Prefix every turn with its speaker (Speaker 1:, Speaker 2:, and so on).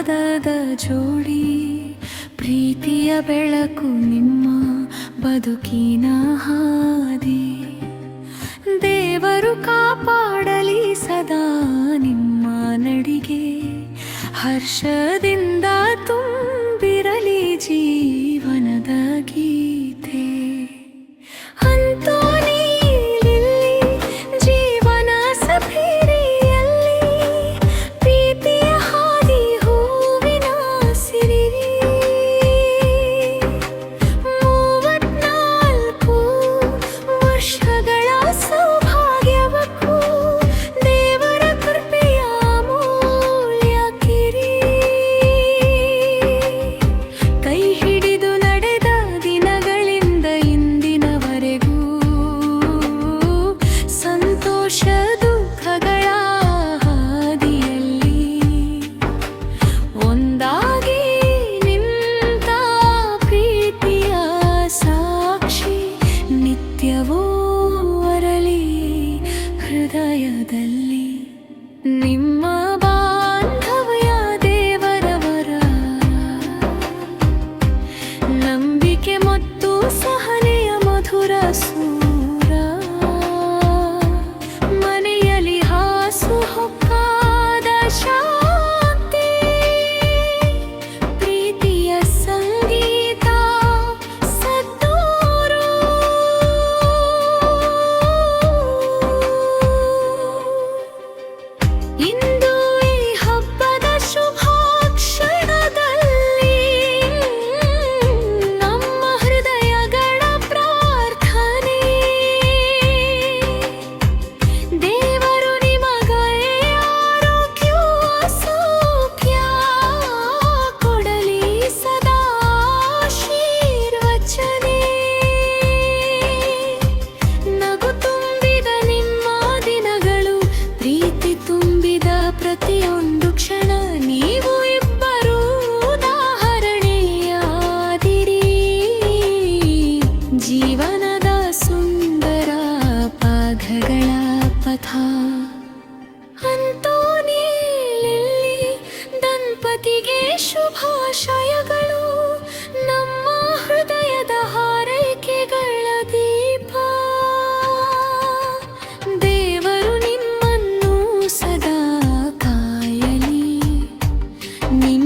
Speaker 1: ಪಾದದ ಜೋಡಿ ಪ್ರೀತಿಯ ಬೆಳಕು ನಿಮ್ಮ ಬದುಕಿನ ಹಾದಿ. ದೇವರು ಕಾಪಾಡಲಿ ಸದಾ ನಿಮ್ಮ ನಡಿಗೆ, ಹರ್ಷದಿಂದ ತುಂಬಿರಲಿ ಜೀವನದ ಗೀತೆ. ಅಂತೋನಿ ಲಿಲ್ಲಿ ಜೀವನ ಸಫಿರಿಯಲ್ಲಿ ಪ್ರೀತಿಯ ಹಾದಿ ಹೂವಿನ ಸಿರಿ. 34 ವರ್ಷಗಳ ಸೌಭಾಗ್ಯವಕ್ಕೂ ದೇವರ ಕೃಪೆಯ ಅಮೂಲ್ಯ ಕಿರಿ. ಕೈ ಹಿಡಿದು ನಡೆದ ದಿನಗಳಿಂದ ಇಂದಿನವರೆಗೂ ಸಂತೋಷ ದುಃಖಗಳ ಹಾದಿಯಲ್ಲಿ ಒಂದಾಗಿ ನಿಂತ ಪ್ರೀತಿಯ ಸಾಕ್ಷಿ ನಿತ್ಯವೂ ಅರಳಿ ಹೃದಯದಲ್ಲಿ. ನಿಮ್ಮ ಬಾಂಧವ್ಯ ದೇವರವರ ನಂಬಿಕೆ ಮತ್ತು ಸಹನೆಯ ಮಧುರ ಸೂರ. ಮನೆಯಲ್ಲಿ ಹಾಸು ಹೊಕ್ಕಾದ ಶಾಂತಿ, ಪ್ರೀತಿಯ ಸಂಗೀತ ಸದ್ದೂರು. ಇಂದು ಈ ಹಬ್ಬದ ಶುಭಾಕ್ಷಣದಲ್ಲಿ ನಮ್ಮ ಹೃದಯಗಳ ಪ್ರಾರ್ಥನೆ. ದೇವರು ನಿಮಗೆ ಆರೋಗ್ಯ ಸೌಖ್ಯ ಕೊಡಲಿ ಸದಾ ಆಶೀರ್ವಚನೆ. ನಗು ತುಂಬಿದ ನಿಮ್ಮ ದಿನಗಳು, ಪ್ರೀತಿ ತುಂಬಿದ ಪ್ರತಿಯೊಂದು ಕ್ಷಣ, ನೀವು ಇಬ್ಬರು ಉದಾಹರಣೆಯಾದಿರಿ. ಜೀವನದ ಸುಂದರ ಪಾದಗಳ ಪಥ. ಅಂತೋನಿ ಲಿಲ್ಲಿ ದಂಪತಿಗೆ ಶುಭಾಶಯಗಳು, ನಮ್ಮ ಹೃದಯದ ಹಾರೈಕೆಗಳ ದೀಪ. ದೇವರು ನಿಮ್ಮನ್ನು ಸದಾ ಕಾಯಲಿ. ನಿಮ್ಮ